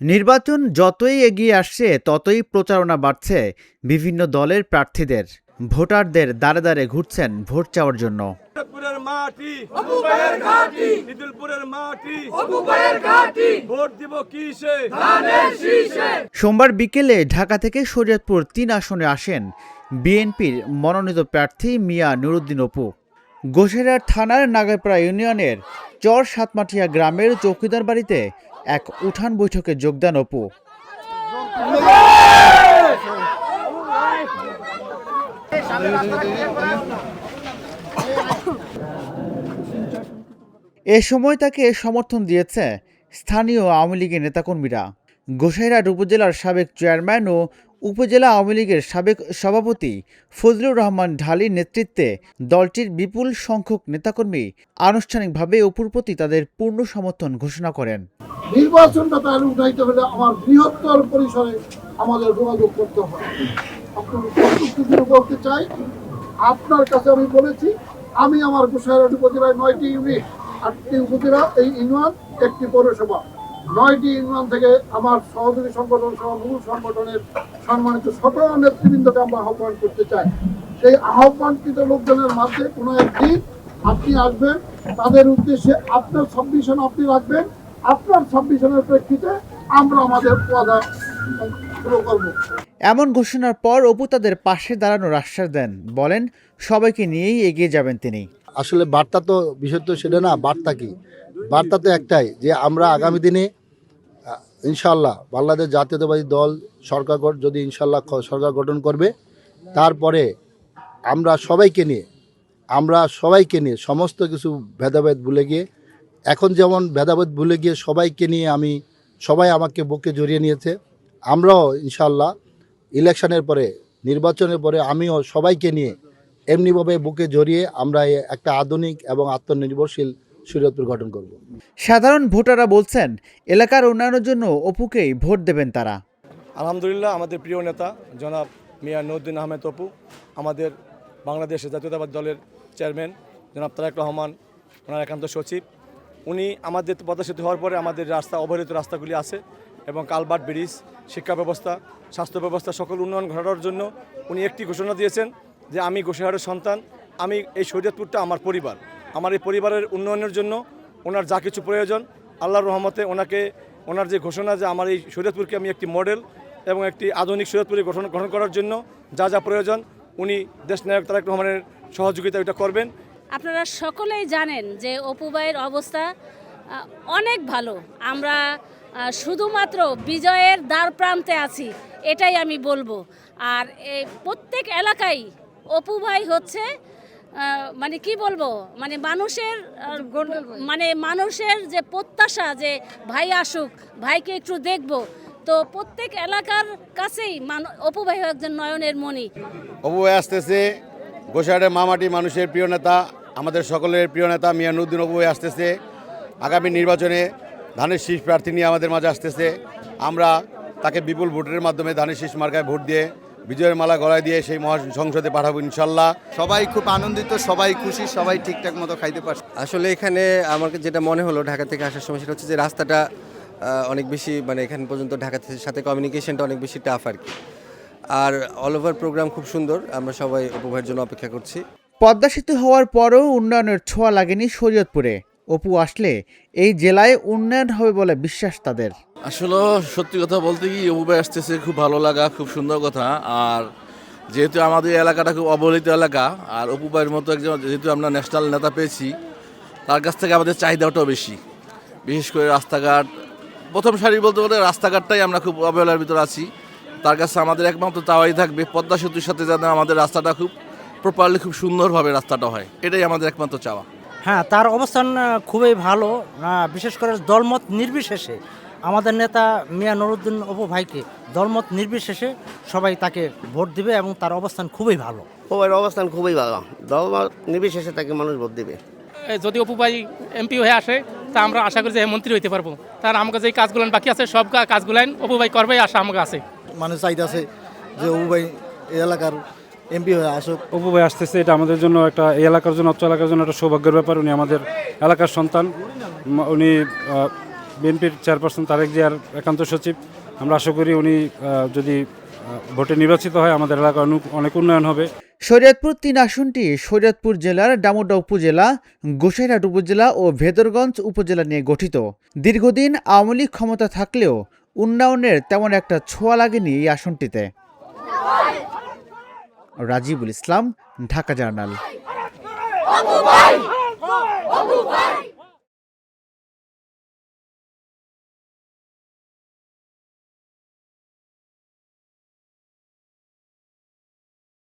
নির্বাচন যতই এগিয়ে আসছে ততই প্রচারণা বাড়ছে বিভিন্ন দলের প্রার্থীদের। ভোটারদের দ্বারে দ্বারে ঘুরছেন ভোট চাওয়ার জন্য। সোমবার বিকেলে ঢাকা থেকে শরীয়তপুর ৩ আসনে আসেন বিএনপির মনোনীত প্রার্থী মিয়া নুরুদ্দিন অপু। গোসাইরহাট থানার নাগারপাড়া ইউনিয়নের চর সাতমাঠিয়া গ্রামের চৌকিদার বাড়িতে এক উঠান বৈঠকে যোগ দেন অপু। এ সময় তাকে সমর্থন দিয়েছে স্থানীয় আওয়ামী লীগের নেতাকর্মীরা। গোসাইরহাট উপজেলার সাবেক চেয়ারম্যান ও উপজেলা আওয়ামী লীগের সাবেক সভাপতি ফজলুর রহমান ঢালির নেতৃত্বে দলটির বিপুল সংখ্যক নেতাকর্মী আনুষ্ঠানিকভাবে অপুর প্রতি তাদের পূর্ণ সমর্থন ঘোষণা করেন। নির্বাচনটা তার উঠাইতে হলে আমার বৃহত্তর পরিসরে আমাদের যোগাযোগ করতে হবে। বলতে চাই, আপনার কাছে আমি বলেছি, আমি আমার গোসাইরহাট উপজেলায় 9টি ইউনিট, 8টি উপজেলা, এই ইউনিয়ন, 1টি পৌরসভা, 9টি ইউনিয়ন থেকে আমার সহযোগী সংগঠন সহ মূল সংগঠনের সম্মানিত সকল নেতৃবৃন্দকে আমরা আহ্বান করতে চাই। সেই আহ্বানকৃত লোকজনের মাঝে কোনো একদিন আপনি আসবেন, তাদের উদ্দেশ্যে আপনার সাবমিশন আপনি রাখবেন, আপনার সাবমিশনের প্রেক্ষিতে আমরা আমাদের পদা শুরু করব। এমন ঘোষণার পর অপু তাদের পাশে দাঁড়ানোর আশ্বাস দেন, বলেন সবাইকে নিয়েই এগিয়ে যাবেন তিনি। আসলে বার্তা তো বিষয় তো সেটা না, বার্তা কি? বার্তা তো একটাই, যে আমরা আগামী দিনে ইনশাল্লাহ বাংলাদেশ জাতীয়তাবাদী দল সরকার যদি ইনশাল্লাহ সরকার গঠন করবে, তারপরে আমরা সবাইকে নিয়ে সমস্ত কিছু ভেদাভেদ ভুলে গিয়ে, এখন যেমন ভেদাভেদ ভুলে গিয়ে সবাইকে নিয়ে সবাই আমাকে বুকে জড়িয়ে নিয়েছে, আমরাও ইনশাল্লাহ ইলেকশনের পরে, নির্বাচনের পরে আমিও সবাইকে নিয়ে এমনিভাবে বুকে জড়িয়ে আমরা একটা আধুনিক এবং আত্মনির্ভরশীল শরীয়তপুর গঠন করব। সাধারণ ভোটাররা বলছেন এলাকার উন্নয়নের জন্য অপুকেই ভোট দেবেন তারা। আলহামদুলিল্লাহ, আমাদের প্রিয় নেতা জনাব মিয়া নুরুদ্দিন আহমেদ অপু, আমাদের বাংলাদেশ জাতীয়তাবাদী দলের চেয়ারম্যান জনাব তারেক রহমান, ওনার একান্ত সচিব, উনি আমাদের পদচ্যুত হওয়ার পরে আমাদের রাস্তা, অবহেলিত রাস্তাগুলি আছে এবং কালভার্ট, ব্রিজ, শিক্ষা ব্যবস্থা, স্বাস্থ্য ব্যবস্থা সকল উন্নয়ন ঘটানোর জন্য উনি একটি ঘোষণা দিয়েছেন যে আমি গোসাইরহাটের সন্তান, আমি এই শরীয়তপুরটা আমার পরিবার, আমার এই পরিবারের উন্নয়নের জন্য ওনার যা কিছু প্রয়োজন আল্লাহর রহমতে ওনার যে ঘোষণা যে আমার এই শরীয়তপুরকে আমি একটি মডেল এবং একটি আধুনিক শরীয়তপুরে গ্রহণ করার জন্য যা যা প্রয়োজন উনি দেশনায়ক তারেক রহমানের সহযোগিতা এটা করবেন। আপনারা সকলেই জানেন যে অপু ভাইয়ের অবস্থা অনেক ভালো। আমরা শুধুমাত্র বিজয়ের দ্বার প্রান্তে আছি, এটাই আমি বলবো। আর এই প্রত্যেক এলাকায় অপু ভাই হচ্ছে মানে কি বলবো, মানুষের যে প্রত্যাশা যে ভাই আসুক, ভাইকে একটু দেখবো, তো প্রত্যেক এলাকার কাছেই অপু ভাই একজন নয়নের মণি। অপু ভাই আসতেছে, গোসাইরহাটের মামাটি মানুষের প্রিয় নেতা, আমাদের সকলের প্রিয় নেতা মিয়া নুরুদ্দিন অপু ভাই আসতেছে। আগামী নির্বাচনে ধানের শীষ প্রার্থী নিয়ে আমাদের মাঝে আসতেছে। আমরা তাকে বিপুল ভোটের মাধ্যমে ধানের শীষ মার্কায় ভোট দিয়ে বিজয়ের মালা গলায় দিয়ে সেই সংসদে পাঠাবো ইনশাল্লাহ। সবাই খুব আনন্দিত, সবাই খুশি, সবাই ঠিকঠাক মতো খাইতে পারছে। আসলে এখানে আমার যেটা মনে হলো ঢাকা থেকে আসার সময়, সেটা হচ্ছে যে রাস্তাটা অনেক বেশি, এখান পর্যন্ত ঢাকার সাথে কমিউনিকেশনটা অনেক বেশি টাফ আর কি। আর অল ওভার প্রোগ্রাম খুব সুন্দর, আমরা সবাই অপু ভাইয়ের জন্য অপেক্ষা করছি। পদ্মা সেতু হওয়ার পরও উন্নয়নের ছোঁয়া লাগেনি শরীয়তপুরে। অপু আসলে এই জেলায় উন্নয়ন হবে বলে বিশ্বাস তাদের। আসলে সত্যি কথা বলতে কি, অপু ভাই আসতেছে, খুব ভালো লাগা, খুব সুন্দর কথা। আর যেহেতু আমাদের এলাকাটা খুব অবহেলিত এলাকা, আর অপু ভাইয়ের মতো একজন যেহেতু আমরা ন্যাশনাল নেতা পেয়েছি, তার কাছ থেকে আমাদের চাহিদাটাও বেশি। বিশেষ করে রাস্তাঘাট, প্রথম সারি বলতে বলতে রাস্তাঘাটটাই আমরা খুব অবহেলার ভিতরে আছি। তার কাছে আমাদের একমাত্র চাওয়াই থাকবে পদ্মা সেতুর সাথে যেন আমাদের রাস্তাটা খুব প্রপারলি, খুব সুন্দরভাবে রাস্তাটা হয়, এটাই আমাদের একমাত্র চাওয়া। হ্যাঁ, তার অবস্থান খুবই ভালো, বিশেষ করে দলমত নির্বিশেষে আমাদের নেতা মিয়া নুরুদ্দিন অপু ভাইকে দলমত নির্বিশেষে সবাই তাকে ভোট দিবে এবং তার অবস্থান খুবই ভালো। অপুর অবস্থান খুবই ভালো, দলমত নির্বিশেষে তাকে মানুষ ভোট দিবে। যদি অপু ভাই এমপি হয়ে আসে, তা আমরা আশা করি যে মন্ত্রী হইতে পারবো। তার আমাকে যে কাজগুলো বাকি আছে, সব কাজগুলো অপু ভাই করবে, আশা আমাকে আছে। মানুষ চাইতেছে যে অপু ভাই এই এলাকার এমপি হয়ে আসুক। অপু ভাই আসতেছে, এটা আমাদের জন্য একটা, এই এলাকার জন্য, অত্র এলাকার জন্য একটা সৌভাগ্যের ব্যাপার। উনি আমাদের এলাকার সন্তান, উনি বিএনপির চেয়ারপারসন তারেক জিয়ার একান্ত সচিব। আমরা আশা করি উনি যদি ভোটে নির্বাচিত হয় আমাদের এলাকায় অনেক উন্নয়ন হবে। শরীয়তপুর 3 আসনটি শরীয়তপুর জেলার ডামুড্যা উপজেলা, গোসাইরহাট উপজেলা ও ভেদরগঞ্জ উপজেলা নিয়ে গঠিত। দীর্ঘদিন আওয়ামী লীগ ক্ষমতা থাকলেও উন্নয়নের তেমন একটা ছোঁয়া লাগেনি এই আসনটিতে। রাজিবুল ইসলাম, ঢাকা জার্নাল।